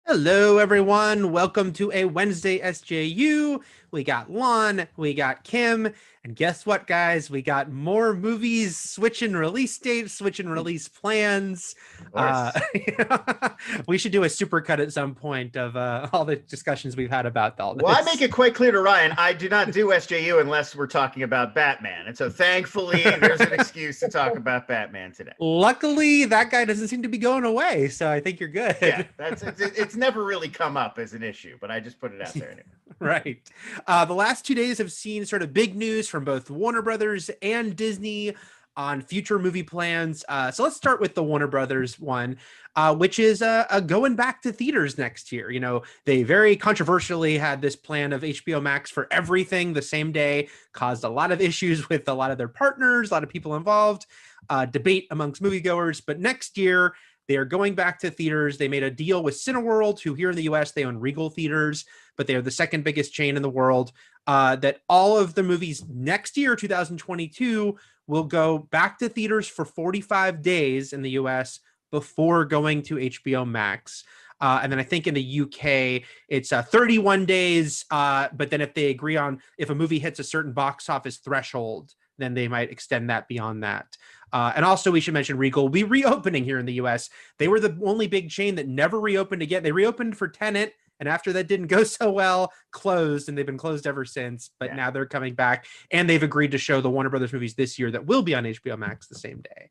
Hello, everyone. Welcome to a Wednesday SJU. We got Lon, we got Kim, and guess what, guys? We got more movies switching release dates, switching release plans. Of course. We should do a supercut at some point of all the discussions we've had about all this. Well, I make it quite clear to Ryan, I do not do SJU unless we're talking about Batman. And so thankfully, there's an excuse to talk about Batman today. Luckily, that guy doesn't seem to be going away, so I think you're good. Yeah, it's never really come up as an issue, but I just put it out there anyway. Right. The last 2 days have seen sort of big news from both Warner Brothers and Disney on future movie plans. So let's start with the Warner Brothers one, which is going back to theaters next year. You know, they very controversially had this plan of HBO Max for everything the same day, caused a lot of issues with a lot of their partners, a lot of people involved, debate amongst moviegoers. But next year, they are going back to theaters. They made a deal with Cineworld, who here in the US, they own Regal Theaters, but they are the second biggest chain in the world, that all of the movies next year, 2022, will go back to theaters for 45 days in the US before going to HBO Max. And then I think in the UK, it's 31 days. But then if they agree on, if a movie hits a certain box office threshold, then they might extend that beyond that. And also we should mention Regal will be reopening here in the US. They were the only big chain that never reopened again. They reopened for Tenet, and after that didn't go so well, closed, and they've been closed ever since. But now they're coming back, and they've agreed to show the Warner Brothers movies this year that will be on HBO Max the same day.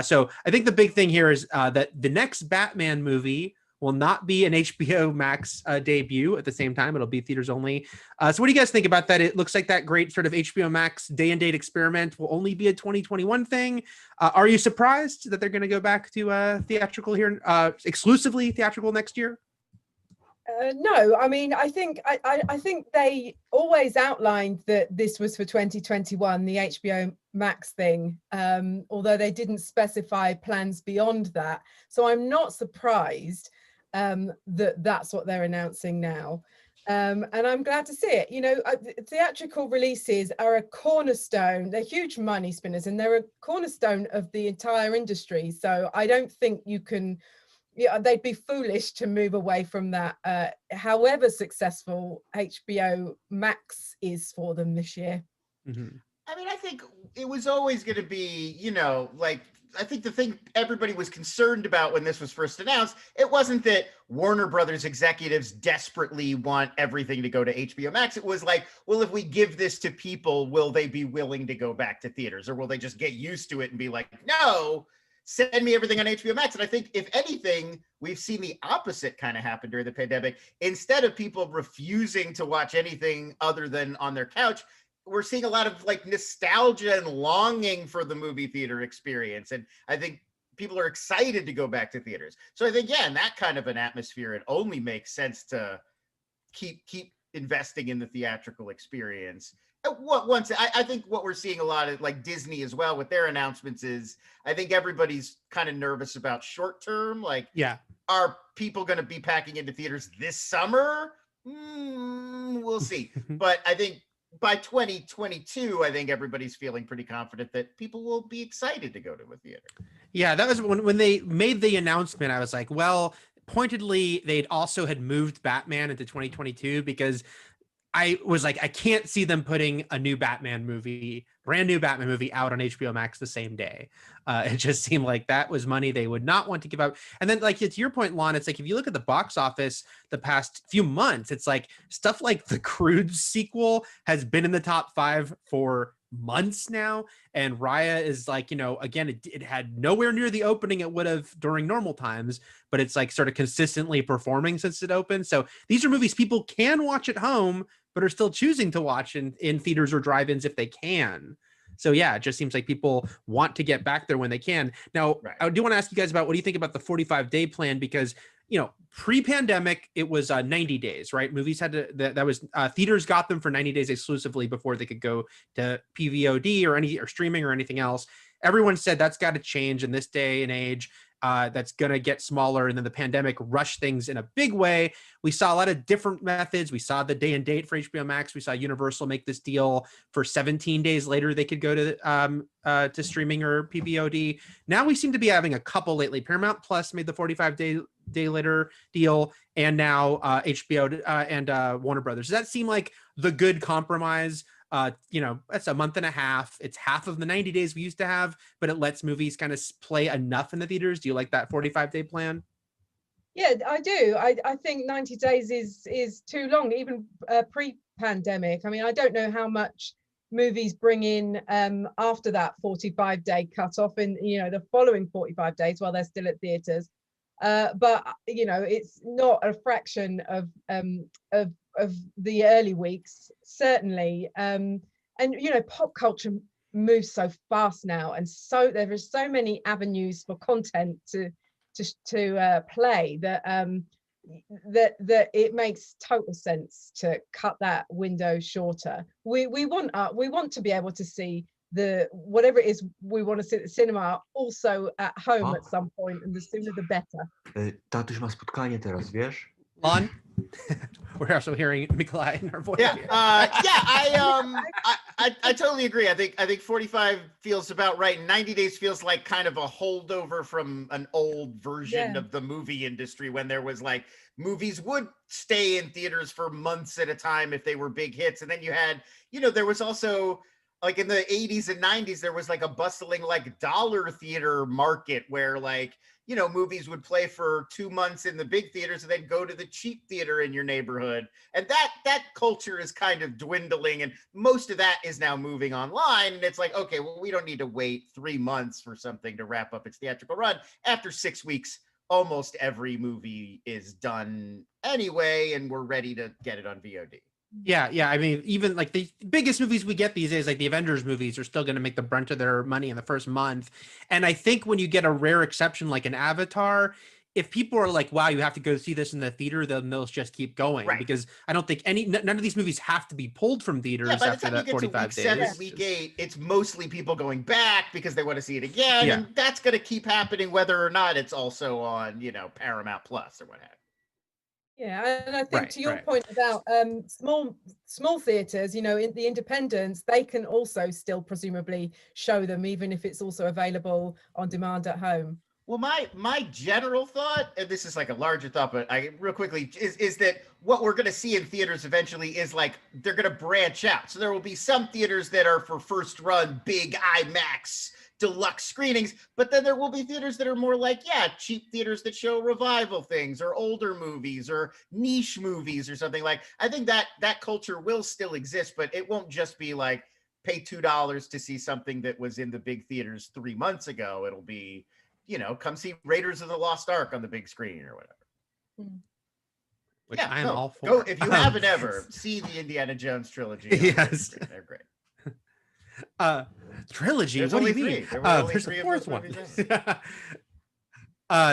So I think the big thing here is that the next Batman movie will not be an HBO Max debut at the same time. It'll be theaters only. So what do you guys think about that? It looks like that great sort of HBO Max day and date experiment will only be a 2021 thing. Are you surprised that they're going to go back to theatrical here, exclusively theatrical next year? No, I mean, I think they always outlined that this was for 2021, the HBO Max thing, although they didn't specify plans beyond that. So I'm not surprised that that's what they're announcing now. And I'm glad to see it. You know, theatrical releases are a cornerstone. They're huge money spinners, and they're a cornerstone of the entire industry. So I don't think you can... Yeah, they'd be foolish to move away from that, however successful HBO Max is for them this year. Mm-hmm. I mean, I think it was always going to be, you know, like, I think the thing everybody was concerned about when this was first announced, it wasn't that Warner Brothers executives desperately want everything to go to HBO Max. It was like, well, if we give this to people, will they be willing to go back to theaters, or will they just get used to it and be like, no, send me everything on HBO Max? And I think, if anything, we've seen the opposite kind of happen during the pandemic. Instead of people refusing to watch anything other than on their couch, we're seeing a lot of like nostalgia and longing for the movie theater experience. And I think people are excited to go back to theaters. So I think, yeah, in that kind of an atmosphere, it only makes sense to keep investing in the theatrical experience. I think what we're seeing a lot of, like Disney as well with their announcements, is I think everybody's kind of nervous about short term. Like, are people going to be packing into theaters this summer? We'll see. But I think by 2022, I think everybody's feeling pretty confident that people will be excited to go to a theater. Yeah, that was when they made the announcement. I was like, well, pointedly, they'd also had moved Batman into 2022, because I was like, I can't see them putting a new Batman movie, brand new Batman movie out on HBO Max the same day. It just seemed like that was money they would not want to give up. And then, like, to your point, Lon, it's like, if you look at the box office the past few months, it's like stuff like the Croods sequel has been in the top 5 for months now. And Raya is like, you know, again, it had nowhere near the opening it would have during normal times, but it's like sort of consistently performing since it opened. So these are movies people can watch at home, but are still choosing to watch in theaters or drive-ins if they can. So yeah, it just seems like people want to get back there when they can. Now, I do want to ask you guys about, what do you think about the 45-day plan? Because, you know, pre-pandemic, it was 90 days, right? Movies had to, that was, theaters got them for 90 days exclusively before they could go to PVOD or streaming or anything else. Everyone said that's got to change in this day and age. That's going to get smaller. And then the pandemic rushed things in a big way. We saw a lot of different methods. We saw the day and date for HBO Max. We saw Universal make this deal for 17 days later. They could go to streaming or PVOD. Now we seem to be having a couple lately. Paramount Plus made the 45-day day later deal, and now HBO and Warner Brothers. Does that seem like the good compromise? That's a month and a half. It's half of the 90 days we used to have, but it lets movies kind of play enough in the theaters. Do you like that 45-day plan? Yeah, I do. I think 90 days is too long, even pre-pandemic. I mean, I don't know how much movies bring in after that 45-day cutoff in the following 45 days while they're still at theaters. But it's not a fraction of the early weeks, certainly. And pop culture moves so fast now, and so there are so many avenues for content to play that that it makes total sense to cut that window shorter. We want to be able to see whatever it is we want to see at the cinema also at home at some point, and the sooner the better. Tatuś ma spotkanie teraz, wiesz? Lon? We're also hearing Mikolai in our voice. Yeah, I totally agree. I think 45 feels about right. 90 days feels like kind of a holdover from an old version of the movie industry, when there was like movies would stay in theaters for months at a time if they were big hits. And then you had, there was also, like in the 80s and 90s, there was like a bustling like dollar theater market where like, movies would play for 2 months in the big theaters and then go to the cheap theater in your neighborhood. And that culture is kind of dwindling, and most of that is now moving online. And it's like, okay, well, we don't need to wait 3 months for something to wrap up its theatrical run. After 6 weeks, almost every movie is done anyway, and we're ready to get it on VOD. Yeah. I mean, even like the biggest movies we get these days, like the Avengers movies, are still going to make the brunt of their money in the first month. And I think when you get a rare exception like an Avatar, if people are like, wow, you have to go see this in the theater, then they'll just keep going. Right. Because I don't think none of these movies have to be pulled from theaters after that 45 days. 7, week 8, it's mostly people going back because they want to see it again. Yeah. And that's going to keep happening whether or not it's also on, Paramount Plus or what have you. Yeah, and I think to your point about small theaters, in the independents, they can also still presumably show them, even if it's also available on demand at home. Well, my general thought, and this is like a larger thought, but real quickly, is that what we're going to see in theaters eventually is like they're going to branch out. So there will be some theaters that are for first run, big IMAX deluxe screenings, but then there will be theaters that are more like, cheap theaters that show revival things or older movies or niche movies or something. Like, I think that culture will still exist, but it won't just be like pay $2 to see something that was in the big theaters 3 months ago. It'll be, come see Raiders of the Lost Ark on the big screen or whatever. Which I'm all for. Go, if you haven't ever, see the Indiana Jones trilogy. Yes. They're great. Trilogy. There's what do only you mean? three. There's a fourth one.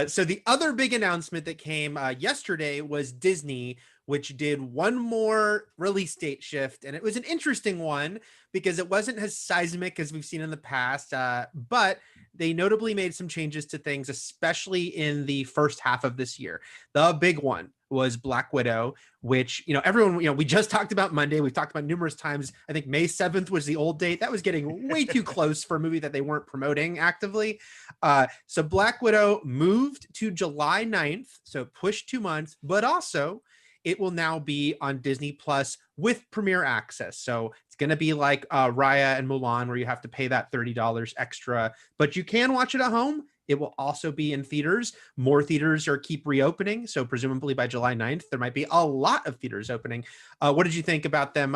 So the other big announcement that came yesterday was Disney, which did one more release date shift, and it was an interesting one because it wasn't as seismic as we've seen in the past, but they notably made some changes to things, especially in the first half of this year. The big one was Black Widow, which, everyone, we just talked about Monday. We've talked about numerous times. I think May 7th was the old date. That was getting way too close for a movie that they weren't promoting actively. So Black Widow moved to July 9th, so pushed 2 months, but also it will now be on Disney Plus with premiere access. So it's going to be like Raya and Mulan, where you have to pay that $30 extra, but you can watch it at home. It will also be in theaters. More theaters keep reopening. So presumably by July 9th, there might be a lot of theaters opening. What did you think about them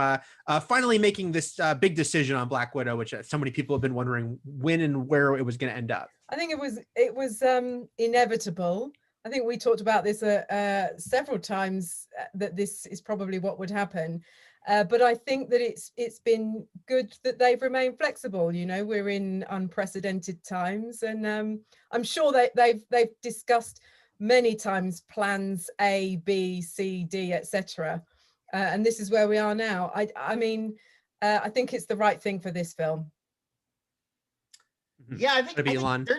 finally making this big decision on Black Widow, which so many people have been wondering when and where it was going to end up? I think it was inevitable. I think we talked about this several times, that this is probably what would happen. But I think that it's been good that they've remained flexible. We're in unprecedented times, and I'm sure they've discussed many times plans A, B, C, D, etc. And this is where we are now. I mean, I think it's the right thing for this film. Yeah, I think they're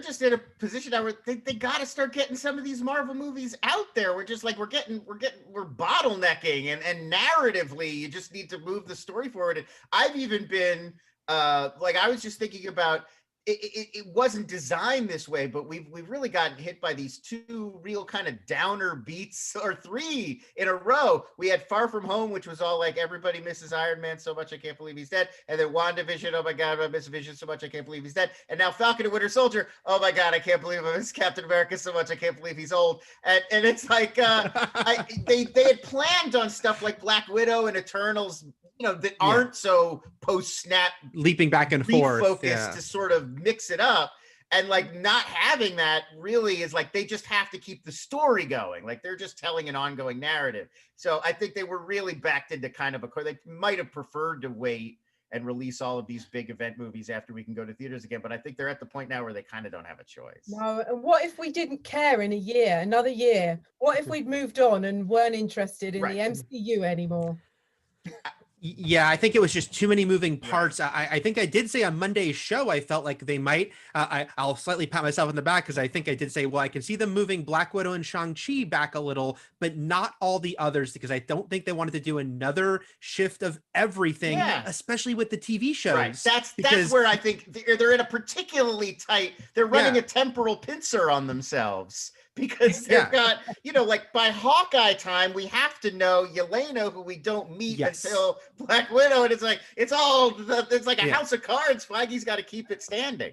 just in a position now where they got to start getting some of these Marvel movies out there. We're just like we're bottlenecking, and narratively, you just need to move the story forward. And I've even been I was just thinking about it wasn't designed this way, but we've really gotten hit by these two real kind of downer beats, or three in a row. We had Far From Home, which was all like, everybody misses Iron Man so much I can't believe he's dead, and then WandaVision, oh my god, I miss Vision so much I can't believe he's dead, and now Falcon and Winter Soldier, oh my god, I can't believe I miss Captain America so much I can't believe he's old. And it's like they had planned on stuff like Black Widow and Eternals, that aren't so post-snap leaping back and forth, refocused to sort of mix it up. And like, not having that really is like, they just have to keep the story going. Like, they're just telling an ongoing narrative. So I think they were really backed into kind of they might have preferred to wait and release all of these big event movies after we can go to theaters again. But I think they're at the point now where they kind of don't have a choice. No, and what if we didn't care in another year? What if we'd moved on and weren't interested in the MCU anymore? Yeah, I think it was just too many moving parts. I think I did say on Monday's show, I felt like they might, I'll slightly pat myself on the back, because I think I did say, well, I can see them moving Black Widow and Shang-Chi back a little, but not all the others, because I don't think they wanted to do another shift of everything, especially with the TV shows. Right. That's where I think they're in a particularly tight, they're running a temporal pincer on themselves. Because they've got, like by Hawkeye time, we have to know Yelena, who we don't meet until Black Widow. And it's like, it's like a house of cards. Feige's got to keep it standing.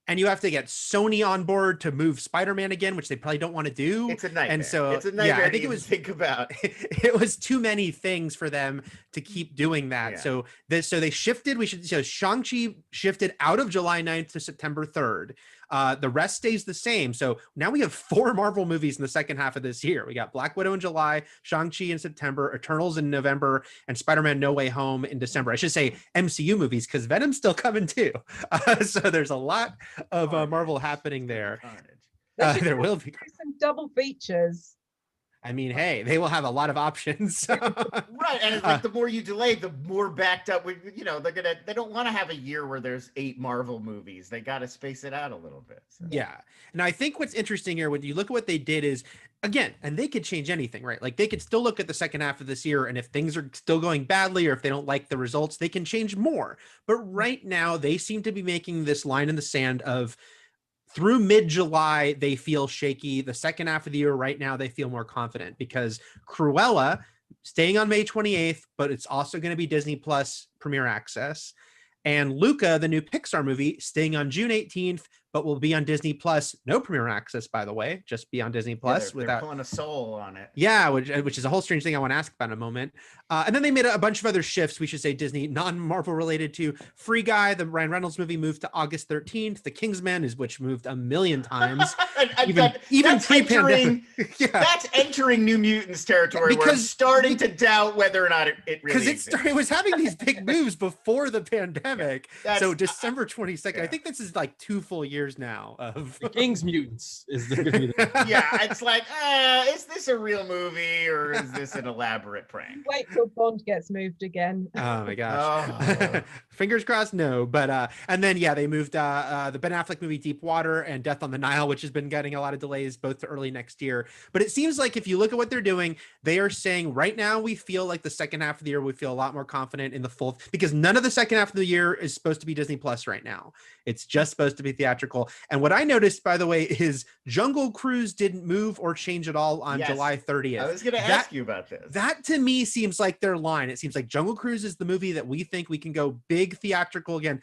And you have to get Sony on board to move Spider-Man again, which they probably don't want to do. It's a nightmare. And so it's a nightmare. I think it was think about. It was too many things for them to keep doing that. Yeah. So they shifted. Shang-Chi shifted out of July 9th to September 3rd. The rest stays the same. So now we have 4 Marvel movies in the second half of this year. We got Black Widow in July, Shang-Chi in September, Eternals in November, and Spider-Man No Way Home in December. I should say MCU movies, because Venom's still coming too. So there's a lot of Marvel happening there. There will be some double features. I mean, hey, they will have a lot of options. Right, and it's like the more you delay, the more backed up. They don't want to have a year where there's 8 Marvel movies. They got to space it out a little bit. So. Yeah, and I think what's interesting here, when you look at what they did, is again, and they could change anything, right? Like, they could still look at the second half of this year, and if things are still going badly, or if they don't like the results, they can change more. But right now, they seem to be making this line in the sand of, through mid-July, they feel shaky. The second half of the year right now, they feel more confident, because Cruella staying on May 28th, but it's also going to be Disney Plus Premiere Access. And Luca, the new Pixar movie, staying on June 18th, but will be on Disney Plus. No Premiere Access, by the way, just be on Disney Plus. They're pulling a soul on it. Yeah, which is a whole strange thing I want to ask about in a moment. And then they made a bunch of other shifts, we should say, Disney, non-Marvel related to Free Guy, the Ryan Reynolds movie, moved to August 13th. The Kingsman, which moved a million times. even pre-pandemic. That's entering New Mutants territory, because where I'm starting to doubt whether or not it really exists. Because it was having these big moves before the pandemic. So December 22nd, I think this is like 2 full years now of the King's Mutants is the it's like, is this a real movie, or is this an elaborate prank? Wait till Bond gets moved again. Oh my gosh. Fingers crossed, no. But and then they moved the Ben Affleck movie Deep Water and Death on the Nile, which has been getting a lot of delays both to early next year. But it seems like, if you look at what they're doing, they are saying right now we feel like the second half of the year we feel a lot more confident in the full, because none of the second half of the year is supposed to be Disney Plus right now. It's just supposed to be theatrical. And what I noticed, by the way, is Jungle Cruise didn't move or change at all on July 30th. I was going to ask you about this. That to me seems like their line. It seems like Jungle Cruise is the movie that we think we can go big theatrical again.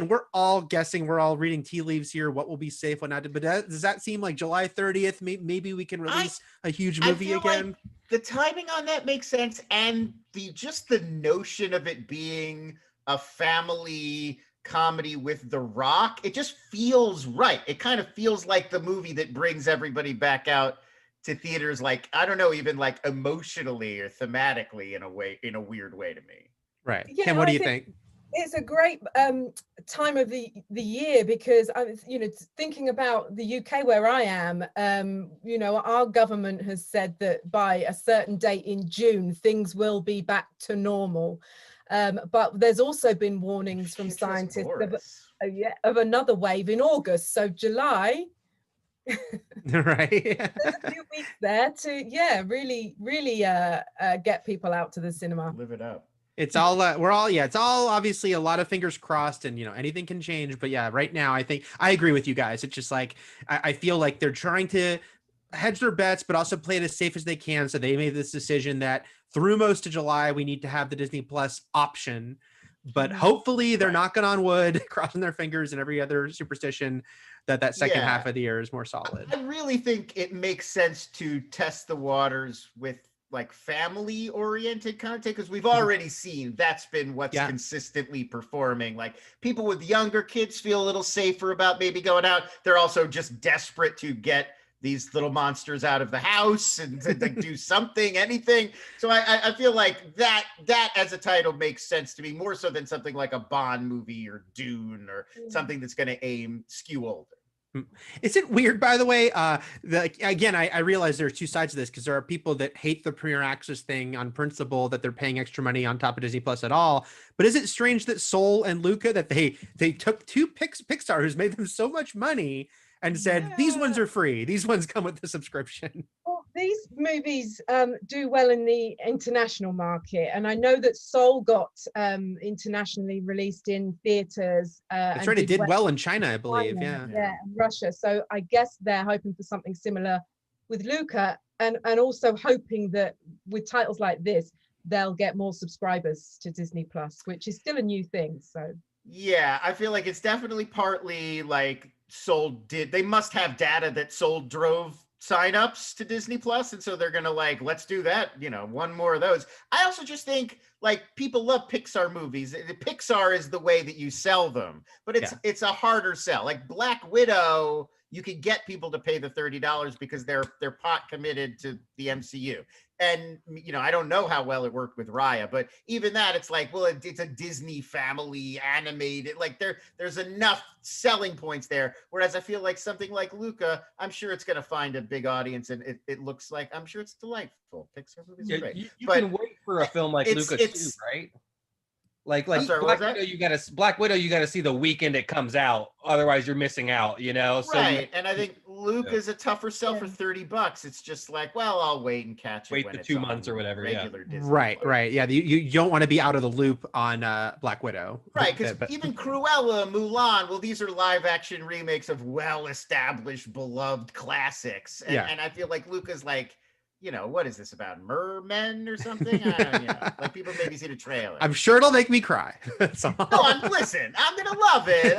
We're all guessing, we're all reading tea leaves here, what will be safe, what not. But does that seem like July 30th? Maybe we can release a huge movie again? Like the timing on that makes sense. And the notion of it being a family comedy with The Rock, it just feels right. It kind of feels like the movie that brings everybody back out to theaters, like, I don't know, even like emotionally or thematically in a weird way to me. Right. Kim, what do you think? It's a great time of the year, because I'm, thinking about the UK where I am, our government has said that by a certain date in June, things will be back to normal. But there's also been warnings from scientists of another wave in August. So July, right? There's a few weeks there to really get people out to the cinema. Live it up. It's all it's all obviously a lot of fingers crossed, and anything can change. But yeah, right now I think I agree with you guys. It's just like I feel like they're trying to hedge their bets, but also play it as safe as they can. So they made this decision that through most of July we need to have the Disney Plus option. But hopefully they're knocking on wood, crossing their fingers, and every other superstition that second half of the year is more solid. I really think it makes sense to test the waters with like family oriented content, because we've already seen that's been what's consistently performing. Like people with younger kids feel a little safer about maybe going out. They're also just desperate to get these little monsters out of the house and to do something, anything. So I feel like that as a title makes sense to me more so than something like a Bond movie or Dune or something that's going to skew older. Is it weird, by the way? Again, I realize there's two sides to this, because there are people that hate the Premier Access thing on principle, that they're paying extra money on top of Disney Plus at all. But is it strange that Soul and Luca, that they took two Pixar who's made them so much money and said, these ones are free, these ones come with the subscription? Well, these movies do well in the international market, and I know that Soul got internationally released in theaters. That's right, it did well in China, I believe. Yeah, and Russia. So I guess they're hoping for something similar with Luca, and also hoping that with titles like this, they'll get more subscribers to Disney Plus, which is still a new thing. So yeah, I feel like it's definitely partly like they must have data that Soul drove signups to Disney Plus, and so they're gonna like, let's do that, one more of those. I also just think like people love Pixar movies. The Pixar is the way that you sell them, but it's a harder sell. Like Black Widow, you could get people to pay the $30 because they're pot committed to the MCU. And I don't know how well it worked with Raya, but even that, it's like, well, it's a Disney family animated. Like there's enough selling points there. Whereas I feel like something like Luca, I'm sure it's going to find a big audience, and it looks like, I'm sure it's delightful. Pixar movies are great. You can wait for a film like Luca too, right? Like sorry, Black Widow, you got to see the weekend it comes out. Otherwise, you're missing out. So right. And I think Luca's a tougher sell for $30. It's just like, well, I'll wait and catch it. Wait the 2 months or whatever. Regular Disney right. Yeah, you don't want to be out of the loop on Black Widow. Right, because even Cruella, Mulan, well, these are live action remakes of well-established, beloved classics. And I feel like Luca's like, what is this about? Mermen or something? Like people maybe see the trailer. I'm sure it'll make me cry. No, listen, I'm gonna love it.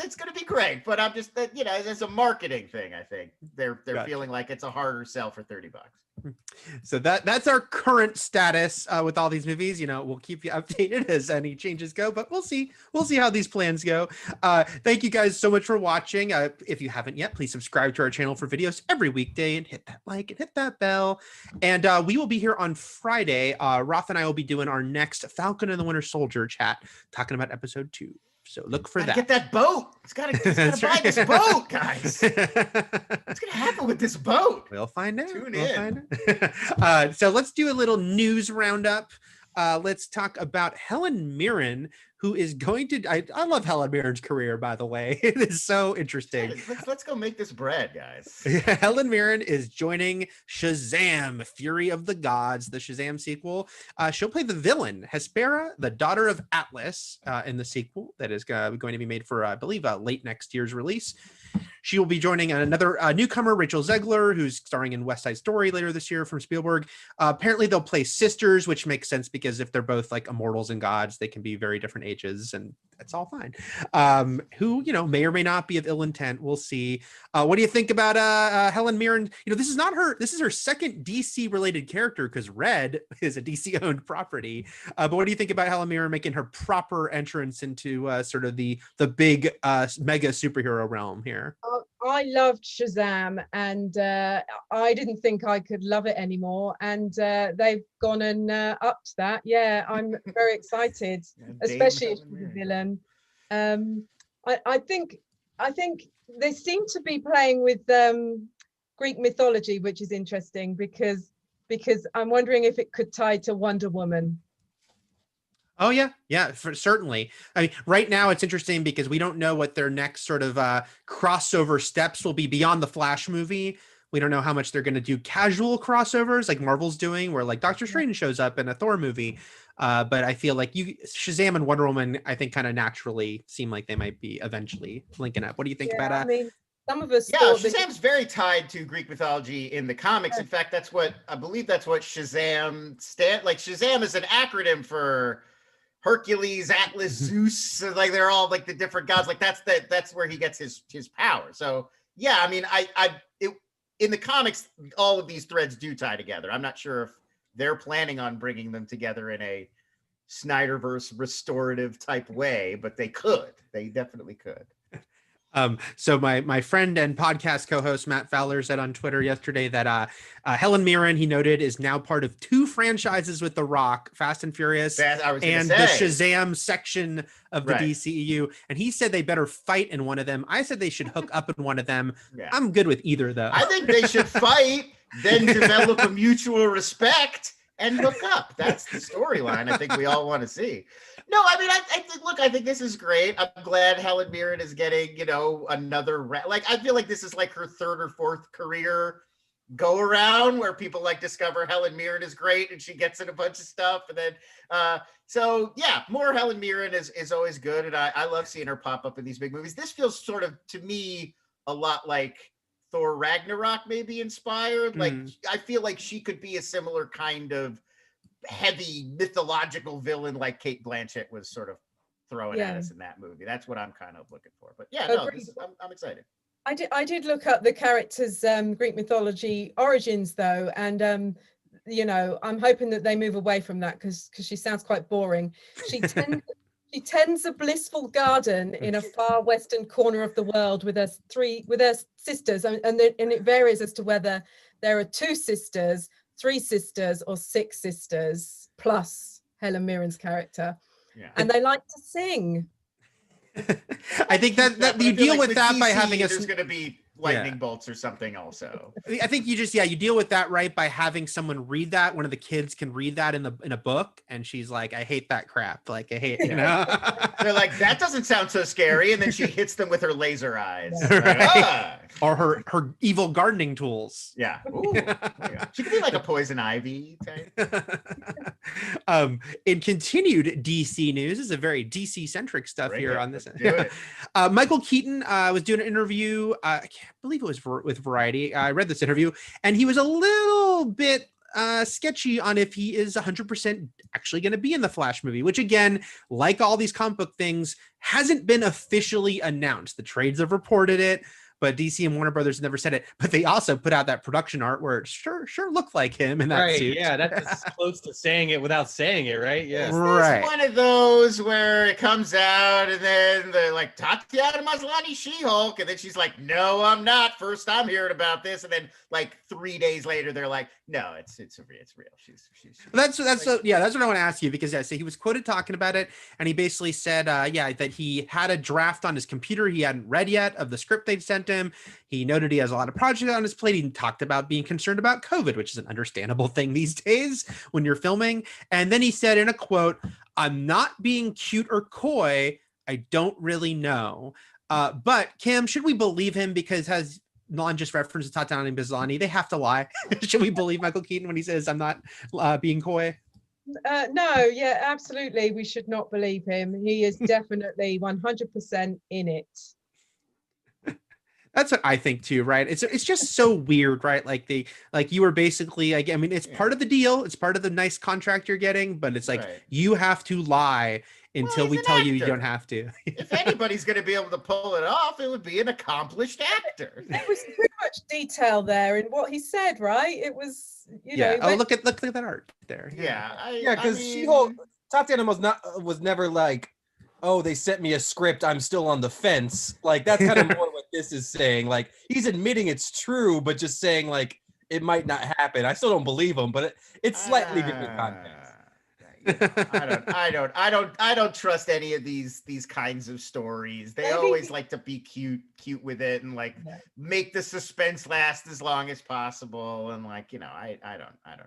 It's gonna be great. But I'm just it's a marketing thing. I think they're feeling like it's a harder sell for $30. So that's our current status with all these movies. We'll keep you updated as any changes go, but we'll see how these plans go. Thank you guys so much for watching. If you haven't yet, please subscribe to our channel for videos every weekday, and hit that like and hit that bell. And we will be here on Friday. Roth and I will be doing our next Falcon and the Winter Soldier chat, talking about episode 2. So look for that. Get that boat. It's gotta buy this boat, guys. What's gonna happen with this boat? We'll find out. Tune in. So let's do a little news roundup. Let's talk about Helen Mirren, who is going to. I love Helen Mirren's career, by the way. It is so interesting. Let's go make this bread, guys. Helen Mirren is joining Shazam! Fury of the Gods, the Shazam sequel. She'll play the villain, Hespera, the daughter of Atlas, in the sequel that is going to be made for, I believe, late next year's release. She will be joining another newcomer, Rachel Zegler, who's starring in West Side Story later this year from Spielberg. Apparently, they'll play sisters, which makes sense because if they're both like immortals and gods, they can be very different ages, and that's all fine. Who may or may not be of ill intent. We'll see. What do you think about Helen Mirren? This is not her. This is her second DC related character, because Red is a DC owned property. But what do you think about Helen Mirren making her proper entrance into sort of the big mega superhero realm here? I loved Shazam, and I didn't think I could love it anymore, and they've gone and upped that. Yeah, I'm very excited, especially if she's a villain. I think they seem to be playing with Greek mythology, which is interesting because I'm wondering if it could tie to Wonder Woman. Oh yeah, certainly. I mean, right now it's interesting because we don't know what their next sort of crossover steps will be beyond the Flash movie. We don't know how much they're going to do casual crossovers like Marvel's doing, where like Doctor Strange shows up in a Thor movie. But I feel like Shazam and Wonder Woman, I think, kind of naturally seem like they might be eventually linking up. What do you think about I mean, some of us Yeah, thought that Shazam's very tied to Greek mythology in the comics. In fact, that's what I believe. That's what Shazam like Shazam is an acronym for Hercules, Atlas, Zeus. So, like they're all like the different gods. Like that's where he gets his power. So yeah, I mean, in the comics, all of these threads do tie together. I'm not sure if they're planning on bringing them together in a Snyderverse restorative type way, but they could. They definitely could. So my friend and podcast co-host Matt Fowler said on Twitter yesterday that Helen Mirren, he noted, is now part of 2 franchises with The Rock, Fast and Furious, and the Shazam section of the DCEU. And he said they better fight in one of them. I said they should hook up in one of them. Yeah. I'm good with either, though. I think they should fight, then develop a mutual respect and hook up. That's the storyline I think we all want to see. No, I mean, I think, look, I think this is great. I'm glad Helen Mirren is getting, another, I feel like this is like her 3rd or 4th career go around where people like discover Helen Mirren is great and she gets in a bunch of stuff. And then, so yeah, more Helen Mirren is always good. And I love seeing her pop up in these big movies. This feels sort of, to me, a lot like Thor Ragnarok maybe inspired. Like, I feel like she could be a similar kind of heavy mythological villain like Kate Blanchett was sort of throwing at us in that movie. That's what I'm kind of looking for. But yeah, no, I'm excited. I did look up the character's Greek mythology origins though, and I'm hoping that they move away from that because she sounds quite boring. She tends a blissful garden in a far western corner of the world with her sisters, and it varies as to whether there are 2 sisters, 3 sisters, or 6 sisters plus Helen Mirren's character. Yeah. And they like to sing. I think that you deal with that by having there's going to be lightning bolts or something also. I think you deal with that right by having someone read that. One of the kids can read that in a book, and she's like, I hate that crap. Like, I hate, They're like, that doesn't sound so scary, and then she hits them with her laser eyes. Right. Like, or her evil gardening tools. Yeah. Ooh. She could be like a poison ivy type. In continued DC news, this is a very DC centric stuff here on this. Michael Keaton was doing an interview. I can't believe it was with Variety. I read this interview, and he was a little bit sketchy on if he is 100% actually going to be in the Flash movie, which again, like all these comic book things, hasn't been officially announced. The trades have reported it, but DC and Warner Brothers never said it. But they also put out that production art where it sure looked like him in that suit. Yeah, that's as close to saying it without saying it, right? Yeah. It's one of those where it comes out and then they're like, Tatiana Maslany, She-Hulk, and then she's like, no, I'm not. First I'm hearing about this. And then like 3 days later, they're like, no, it's real. She's that's what I want to ask you, because so he was quoted talking about it, and he basically said that he had a draft on his computer he hadn't read yet of the script they'd sent him. He noted he has a lot of projects on his plate. He talked about being concerned about COVID, which is an understandable thing these days when you're filming. And then he said in a quote, I'm not being cute or coy. I don't really know. But Kim, should we believe him? Because has Nolan just referenced Tatiana Maslany, they have to lie. Should we believe Michael Keaton when he says I'm not being coy? No, yeah, absolutely. We should not believe him. He is definitely 100% in it. That's what I think too, right? It's just so weird, right? Like you were basically like, I mean, it's part of the deal. It's part of the nice contract you're getting, but it's like you have to lie until we tell you you don't have to. If anybody's going to be able to pull it off, it would be an accomplished actor. There was too much detail there in what he said, right? It was, Oh, look at that art there. Because She-Hulk, Tatiana was never like, oh, they sent me a script, I'm still on the fence. Like, that's kind of more what this is saying. Like, he's admitting it's true, but just saying like it might not happen. I still don't believe him, but it's slightly different context. I don't trust any of these kinds of stories. They always like to be cute with it and like make the suspense last as long as possible. And like, I don't know.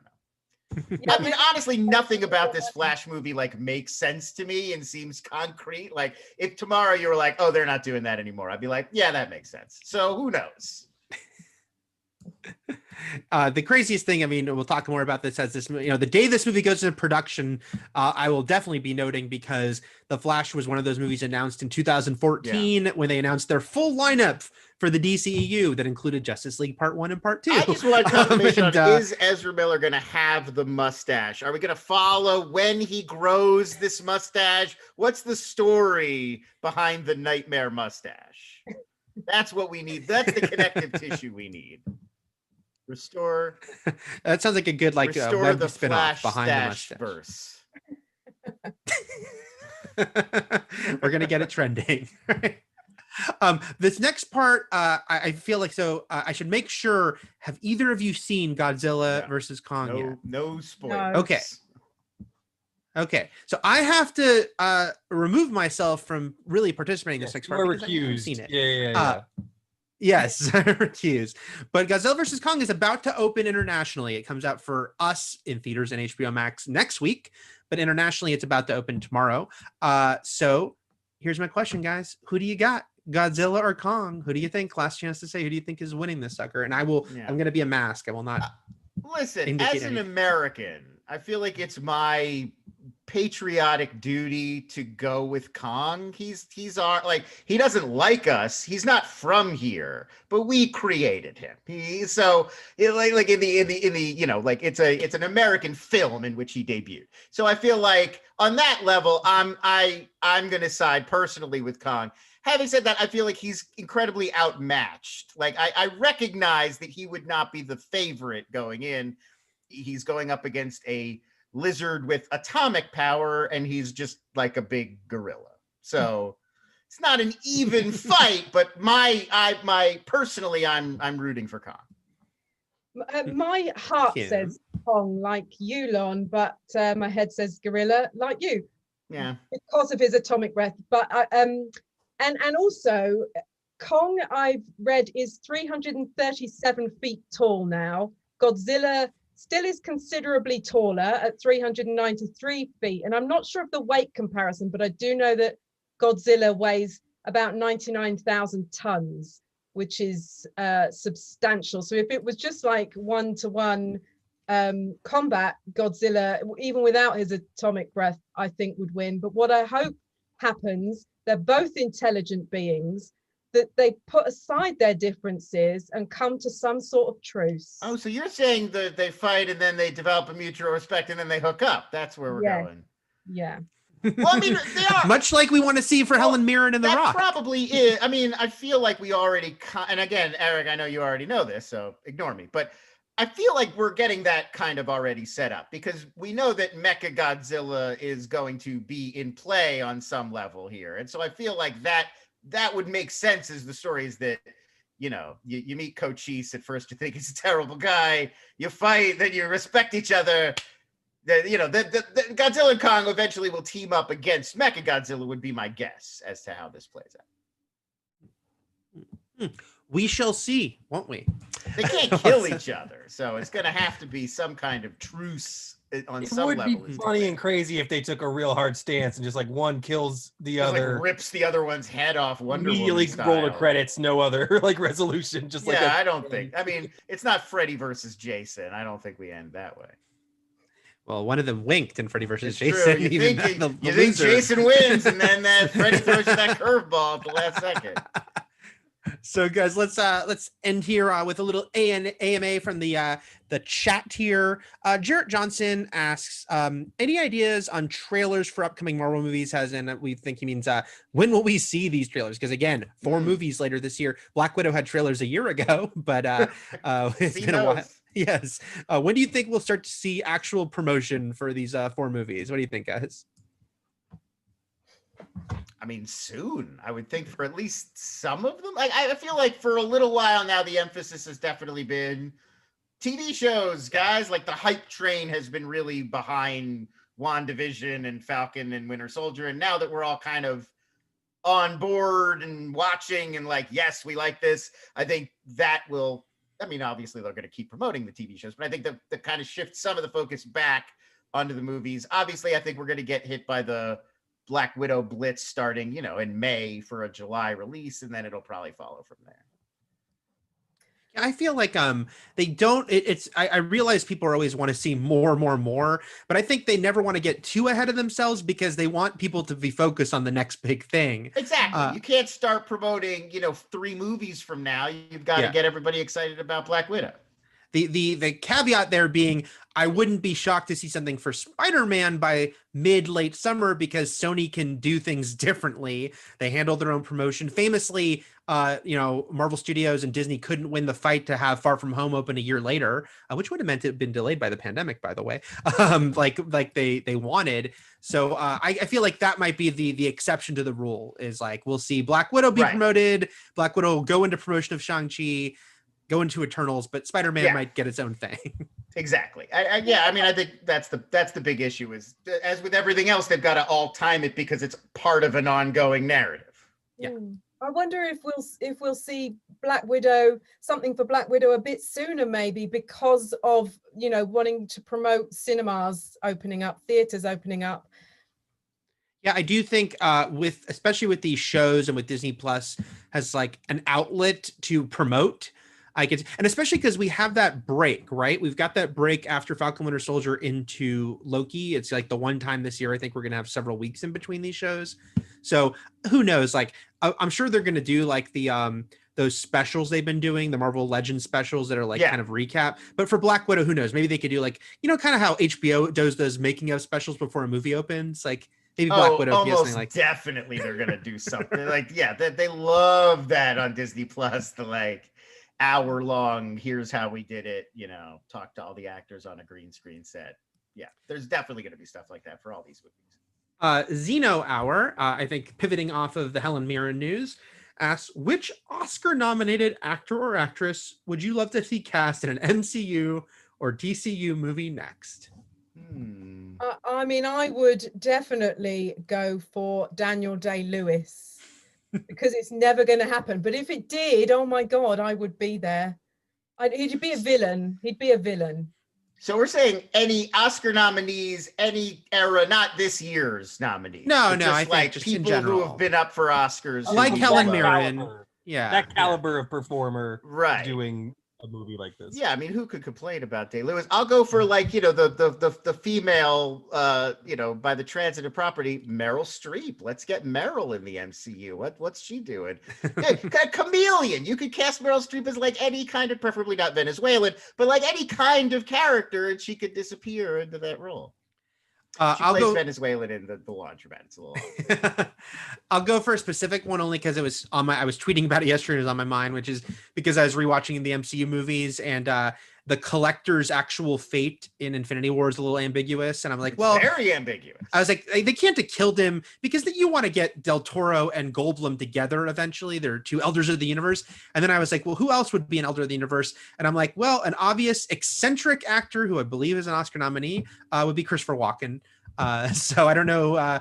I mean, honestly, nothing about this Flash movie like makes sense to me and seems concrete. Like if tomorrow you were like, oh, they're not doing that anymore, I'd be like, yeah, that makes sense. So who knows? The craziest thing, I mean, we'll talk more about this as this, the day this movie goes into production, I will definitely be noting, because The Flash was one of those movies announced in 2014 when they announced their full lineup for the DCEU that included Justice League Part 1 and Part 2. I just want confirmation and, on, is Ezra Miller going to have the mustache? Are we going to follow when he grows this mustache? What's the story behind the nightmare mustache? That's what we need. That's the connective tissue we need. Restore. That sounds like a good web the spin-off behind the mustache mustache. Verse. We're gonna get it trending. This next part, I feel like I should make sure. Have either of you seen Godzilla versus Kong yet? No spoilers. Okay. So I have to remove myself from really participating in this next part. We're because I haven't recused. seen it. Yeah. Yes, recused. But Godzilla vs. Kong is about to open internationally. It comes out for us in theaters and HBO Max next week, but internationally it's about to open tomorrow. So here's my question, guys. Who do you got? Godzilla or Kong? Who do you think? Last chance to say. Who do you think is winning this sucker? And I'm going to be a mask. I will not. Listen, as an American, I feel like it's my patriotic duty to go with Kong. He's our, like, he doesn't like us. He's not from here, but we created him. It's an American film in which he debuted. So I feel like on that level, I'm going to side personally with Kong. Having said that, I feel like he's incredibly outmatched. Like, I recognize that he would not be the favorite going in. He's going up against a lizard with atomic power, and he's just like a big gorilla. So it's not an even fight, but personally, I'm rooting for Kong. My heart says Kong, like you, Lon, but my head says gorilla, like you. Yeah, because of his atomic breath. But and also Kong, I've read, is 337 feet tall now. Godzilla still is considerably taller at 393 feet. And I'm not sure of the weight comparison, but I do know that Godzilla weighs about 99,000 tons, which is substantial. So if it was just like one-to-one combat, Godzilla, even without his atomic breath, I think would win. But what I hope happens, they're both intelligent beings, that they put aside their differences and come to some sort of truce. Oh, so you're saying that they fight and then they develop a mutual respect and then they hook up. That's where we're going. Yeah. Well, I mean, they are much like we want to see for Helen Mirren and the Roth. Probably is. I mean, I feel like we already, and again, Eric, I know you already know this, so ignore me, but I feel like we're getting that kind of already set up, because we know that Mecha Godzilla is going to be in play on some level here. And so I feel like that would make sense, as the story is that, you meet Cochise, at first you think he's a terrible guy, you fight, then you respect each other. The Godzilla and Kong eventually will team up against Mecha Godzilla, would be my guess as to how this plays out. We shall see, won't we? They can't kill each other, so it's going to have to be some kind of truce on some level. It would be funny and crazy if they took a real hard stance and just like one kills the other, like rips the other one's head off. Immediately roll the credits, no other like resolution. Just like I don't think. I mean, it's not Freddy versus Jason. I don't think we end that way. Well, one of them winked in Freddy versus It's Jason. True. You think Jason wins, and then Freddy throws you that curveball at the last second. So, guys, let's end here with a little AMA from the chat here. Jarrett Johnson asks, any ideas on trailers for upcoming Marvel movies? We think he means when will we see these trailers? Because again, 4 movies later this year. Black Widow had trailers a year ago, but it's been a while. Yes. When do you think we'll start to see actual promotion for these 4 movies? What do you think, guys? I mean, soon, I would think, for at least some of them. I feel like for a little while now, the emphasis has definitely been TV shows, guys. Like, the hype train has been really behind WandaVision and Falcon and Winter Soldier. And now that we're all kind of on board and watching and like, yes, we like this, I think that will, I mean, obviously they're going to keep promoting the TV shows, but I think that kind of shifts some of the focus back onto the movies. Obviously, I think we're going to get hit by the Black Widow blitz starting, in May for a July release, and then it'll probably follow from there. I feel like they don't I realize people always want to see more, but I think they never want to get too ahead of themselves because they want people to be focused on the next big thing. Exactly. You can't start promoting, 3 movies from now. You've got to get everybody excited about Black Widow. The caveat there being, I wouldn't be shocked to see something for Spider-Man by late summer because Sony can do things differently. They handle their own promotion. Famously, Marvel Studios and Disney couldn't win the fight to have Far From Home open a year later, which would have meant it had been delayed by the pandemic, by the way, like they wanted. So I feel like that might be the exception to the rule, is like we'll see Black Widow be promoted. Black Widow will go into promotion of Shang-Chi, go into Eternals, but Spider-Man might get its own thing. Exactly. I think that's the big issue, is as with everything else, they've got to all time it because it's part of an ongoing narrative. Yeah. I wonder if we'll see Black Widow, something for Black Widow a bit sooner, maybe because of, wanting to promote cinemas opening up, theaters opening up. Yeah, I do think especially with these shows and with Disney Plus has like an outlet to promote. And especially because we have that break, right? We've got that break after Falcon Winter Soldier into Loki. It's like the one time this year I think we're going to have several weeks in between these shows. So who knows? Like, I'm sure they're going to do like the those specials they've been doing, the Marvel Legends specials that are like kind of recap. But for Black Widow, who knows? Maybe they could do like, kind of how HBO does those making of specials before a movie opens. Like maybe Black Widow almost like definitely they're going to do something like they love that on Disney Plus. The like hour-long, here's how we did it, talk to all the actors on a green screen set. Yeah, there's definitely going to be stuff like that for all these movies. Zeno Hour, I think pivoting off of the Helen Mirren news, asks, which Oscar-nominated actor or actress would you love to see cast in an MCU or DCU movie next? I would definitely go for Daniel Day-Lewis. Because it's never going to happen. But if it did, oh my God, I would be there. He'd be a villain. He'd be a villain. So we're saying any Oscar nominees, any era, not this year's nominees. No, I think like just people in general who have been up for Oscars. Like Helen Mirren. Caliber. Yeah. That caliber of performer doing a movie like this. Yeah, who could complain about Day-Lewis? I'll go for like, the female, by the transitive property, Meryl Streep. Let's get Meryl in the MCU. What's she doing? Chameleon. You could cast Meryl Streep as like any kind of, preferably not Venezuelan, but like any kind of character, and she could disappear into that role. She plays Venezuelan in the laundromat. It's a little. I'll go for a specific one only because it was I was tweeting about it yesterday. It was on my mind, which is because I was rewatching the MCU movies and the Collector's actual fate in Infinity War is a little ambiguous. And I'm like, well, very ambiguous. I was like, they can't have killed him because you want to get Del Toro and Goldblum together eventually. They're two elders of the universe. And then I was like, well, who else would be an elder of the universe? And I'm like, well, an obvious eccentric actor who I believe is an Oscar nominee would be Christopher Walken. So I don't know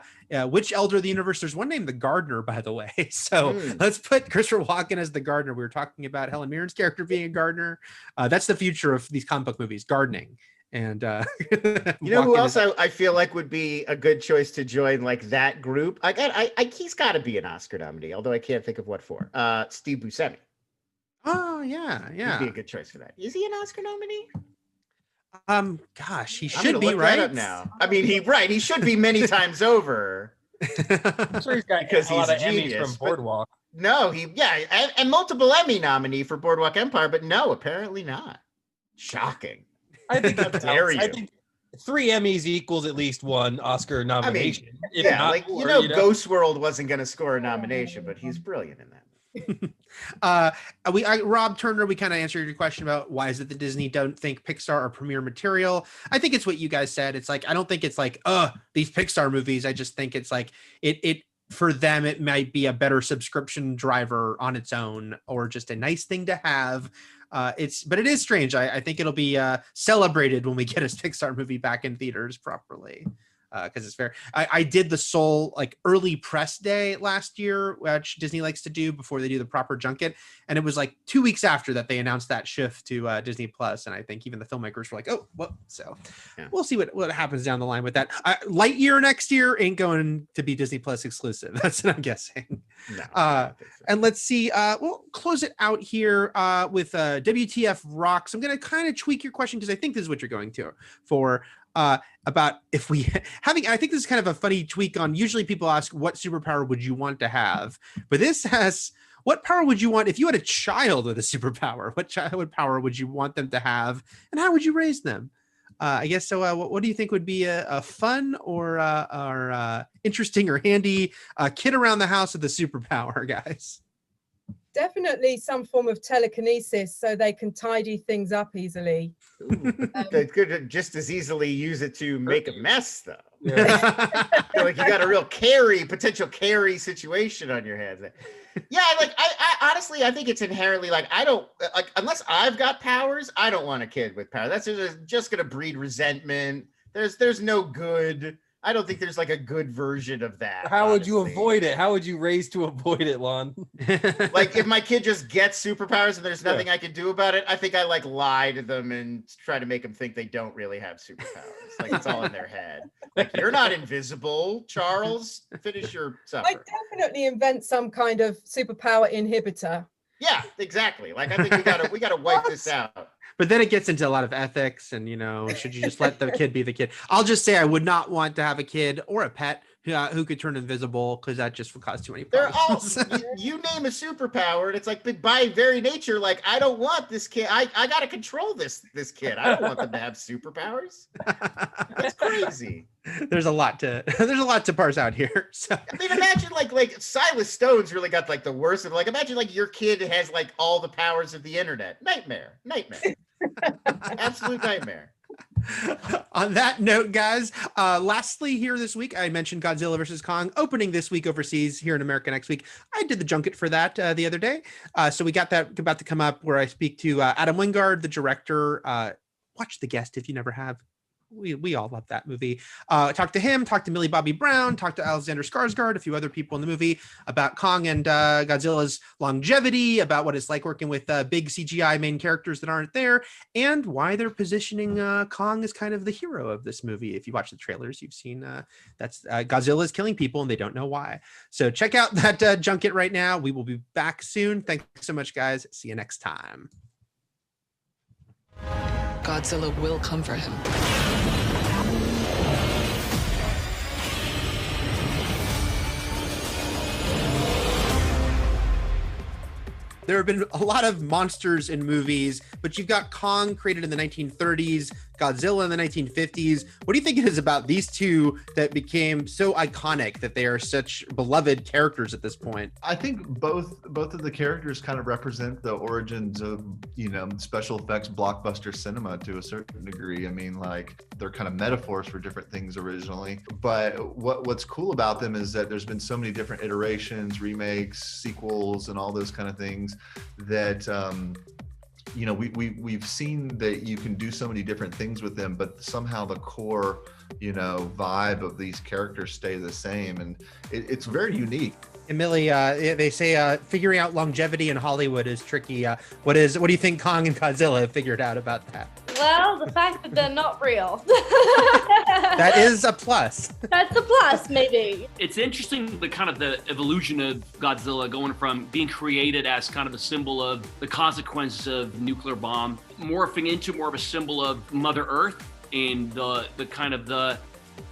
which elder of the universe. There's one named the Gardener, by the way. So let's put Christopher Walken as the gardener. We were talking about Helen Mirren's character being a gardener. That's the future of these comic book movies, gardening. And who else I feel like would be a good choice to join like that group? He's got to be an Oscar nominee, although I can't think of what for. Steve Buscemi. Oh yeah. He'd be a good choice for that. Is he an Oscar nominee? Gosh, he should be look right that up now. He should be many times over. I'm sure he's got a lot of Emmys from Boardwalk. No, and multiple Emmy nominee for Boardwalk Empire, but no, apparently not. Shocking. I think How dare you? I think 3 Emmys equals at least 1 Oscar nomination. Ghost World wasn't going to score a nomination, but he's brilliant in that. Rob Turner, we kind of answered your question about why is it that Disney don't think Pixar are premiere material. I think it's what you guys said. It's like I don't think it's like these Pixar movies. I just think it's like it for them it might be a better subscription driver on its own or just a nice thing to have. But it is strange. I think it'll be celebrated when we get a Pixar movie back in theaters properly. Because it's fair. I did the Soul like early press day last year, which Disney likes to do before they do the proper junket. And it was like 2 weeks after that they announced that shift to Disney Plus. And I think even the filmmakers were like, oh, well, so we'll see what happens down the line with that. Lightyear next year ain't going to be Disney Plus exclusive. That's what I'm guessing. No, I don't think so. And let's see, we'll close it out here with WTF Rocks. I'm going to kind of tweak your question because I think this is what you're going to for about if we I think this is kind of a funny tweak on, usually people ask, what superpower would you want to have? But this has, what power would you want if you had a child with a superpower? What power would you want them to have? And how would you raise them? I guess so. What do you think would be a fun or interesting or handy kid around the house with a superpower, guys? Definitely some form of telekinesis so they can tidy things up easily. They could just as easily use it to make a mess, though. Yeah. Like you got a real potential carry situation on your hands. Yeah, like I honestly, I think it's inherently like, I don't like, unless I've got powers, I don't want a kid with power. That's just gonna breed resentment. There's no good. I don't think there's like a good version of that. How would you honestly. avoid it? How would you raise to avoid it, Lon? Like if my kid just gets superpowers and there's nothing I can do about it, I think I like lie to them and try to make them think they don't really have superpowers. Like it's all in their head. Like, you're not invisible, Charles. Finish your supper. I definitely invent some kind of superpower inhibitor. Yeah, exactly. Like I think we gotta wipe this out. But then it gets into a lot of ethics and, should you just let the kid be the kid? I'll just say I would not want to have a kid or a pet who could turn invisible, because that just would cause too many They're problems. all you name a superpower, and it's like, but by very nature, like I don't want this kid. I gotta control this kid. I don't want them to have superpowers. That's crazy. There's a lot to parse out here. So I mean, imagine like Silas Stone's really got like the worst of, like, imagine like your kid has like all the powers of the internet. Nightmare. Absolute nightmare. On that note, guys, lastly here this week, I mentioned Godzilla versus Kong opening this week overseas, here in America next week. I did the junket for that the other day. So we got that about to come up, where I speak to Adam Wingard, the director. Watch The Guest if you never have. We all love that movie. Talked to him, talked to Millie Bobby Brown, talked to Alexander Skarsgård, a few other people in the movie, about Kong and Godzilla's longevity, about what it's like working with big CGI main characters that aren't there, and why they're positioning Kong as kind of the hero of this movie. If you watch the trailers, you've seen that's Godzilla is killing people and they don't know why. So check out that junket right now. We will be back soon. Thanks so much, guys. See you next time. Godzilla will come for him. There have been a lot of monsters in movies, but you've got Kong created in the 1930s, Godzilla in the 1950s. What do you think it is about these two that became so iconic that they are such beloved characters at this point? I think both of the characters kind of represent the origins of, special effects blockbuster cinema to a certain degree. I mean, like, they're kind of metaphors for different things originally. But what's cool about them is that there's been so many different iterations, remakes, sequels, and all those kind of things that we've seen that you can do so many different things with them, but somehow the core vibe of these characters stay the same, and it's very unique. And Millie, they say figuring out longevity in Hollywood is tricky. What do you think Kong and Godzilla have figured out about that? Well, the fact that they're not real. That is a plus. That's a plus, maybe. It's interesting, the evolution of Godzilla, going from being created as kind of a symbol of the consequences of the nuclear bomb, morphing into more of a symbol of Mother Earth and the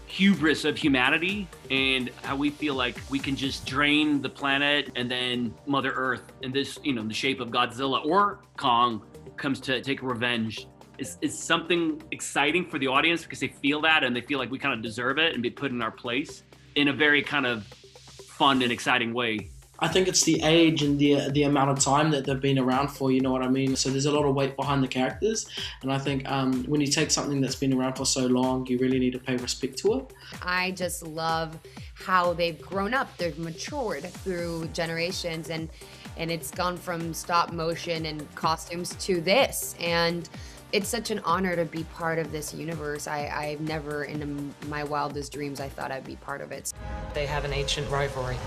hubris of humanity, and how we feel like we can just drain the planet, and then Mother Earth, in this, the shape of Godzilla or Kong, comes to take revenge. It's something exciting for the audience, because they feel that, and they feel like we kind of deserve it and be put in our place in a very kind of fun and exciting way. I think it's the age and the amount of time that they've been around for, you know what I mean? So there's a lot of weight behind the characters. And I think when you take something that's been around for so long, you really need to pay respect to it. I just love how they've grown up. They've matured through generations, and it's gone from stop motion and costumes to this. And it's such an honor to be part of this universe. I've never, in my wildest dreams, I thought I'd be part of it. They have an ancient rivalry.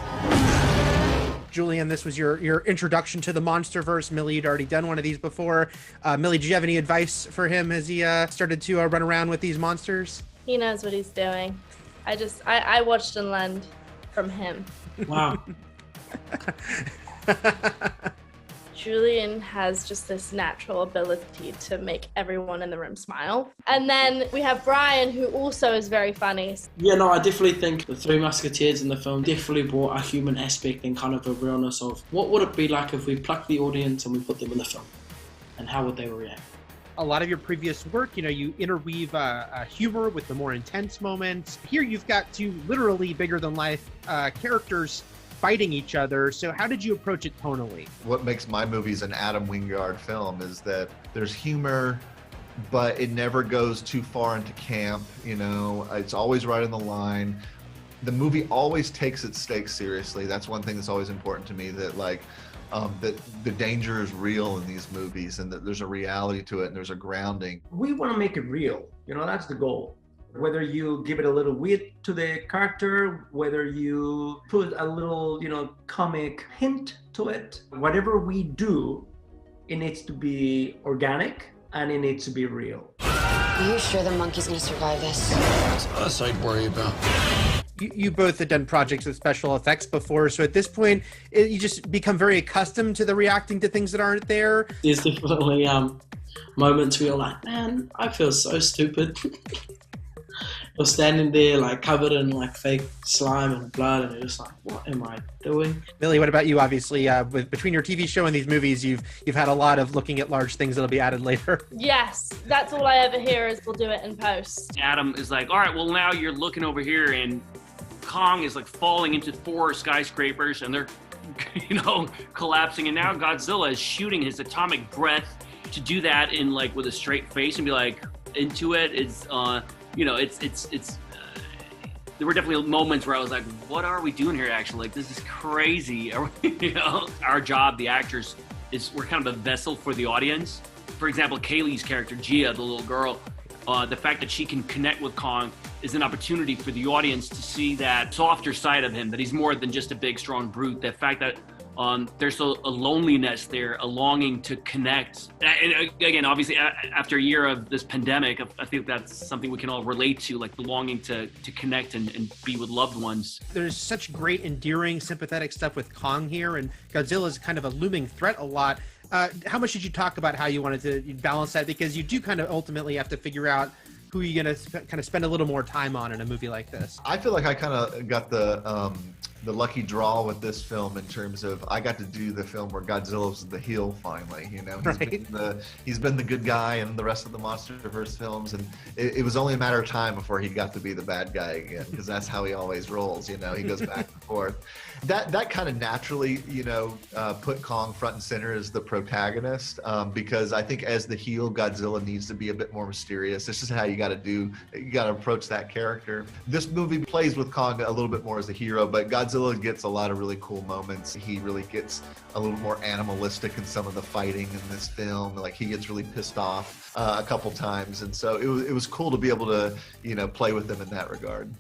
Julian, this was your introduction to the Monsterverse. Millie, you'd already done one of these before. Millie, do you have any advice for him as he started to run around with these monsters? He knows what he's doing. I watched and learned from him. Wow. Julian has just this natural ability to make everyone in the room smile. And then we have Brian, who also is very funny. Yeah, no, I definitely think the Three Musketeers in the film definitely brought a human aspect and kind of a realness of what would it be like if we plucked the audience and we put them in the film, and how would they react? A lot of your previous work, you interweave humor with the more intense moments. Here you've got two literally bigger than life characters fighting each other. So how did you approach it tonally? What makes my movies an Adam Wingard film is that there's humor, but it never goes too far into camp. It's always right on the line. The movie always takes its stakes seriously. That's one thing that's always important to me, that that the danger is real in these movies, and that there's a reality to it and there's a grounding. We want to make it real. That's the goal. Whether you give it a little wit to the character, whether you put a little, comic hint to it, whatever we do, it needs to be organic and it needs to be real. Are you sure the monkey's gonna survive this? It's us I'd worry about. You both have done projects with special effects before, so at this point, you just become very accustomed to the reacting to things that aren't there. There's definitely moments where you're like, man, I feel so stupid. You're standing there like covered in like fake slime and blood, and you're just like, what am I doing? Millie, what about you? Obviously, between your TV show and these movies, you've had a lot of looking at large things that'll be added later. Yes, that's all I ever hear is we'll do it in post. Adam is like, all right, well now you're looking over here and Kong is like falling into 4 skyscrapers and they're, collapsing. And now Godzilla is shooting his atomic breath to do that in like with a straight face and be like into it. It's, there were definitely moments where I was like, what are we doing here actually? Like, this is crazy. Our job, the actors, is we're kind of a vessel for the audience. For example, Kaylee's character, Gia, the little girl, the fact that she can connect with Kong is an opportunity for the audience to see that softer side of him, that he's more than just a big, strong brute. The fact that there's a loneliness there, a longing to connect. And again, obviously, after a year of this pandemic, I think that's something we can all relate to, like the longing to connect and be with loved ones. There's such great, endearing, sympathetic stuff with Kong here, and Godzilla's kind of a looming threat a lot. How much did you talk about how you wanted to balance that? Because you do kind of ultimately have to figure out who you're going to kind of spend a little more time on in a movie like this. I feel like I kind of got the lucky draw with this film in terms of I got to do the film where Godzilla's the heel finally. He's been the good guy in the rest of the MonsterVerse films, and it was only a matter of time before he got to be the bad guy again, because that's how he always rolls. He goes back and forth. That kind of naturally, put Kong front and center as the protagonist, because I think as the heel, Godzilla needs to be a bit more mysterious. This is how you got to approach that character. This movie plays with Kong a little bit more as a hero, but Godzilla gets a lot of really cool moments. He really gets a little more animalistic in some of the fighting in this film. Like, he gets really pissed off a couple times, and so it was cool to be able to, play with him in that regard.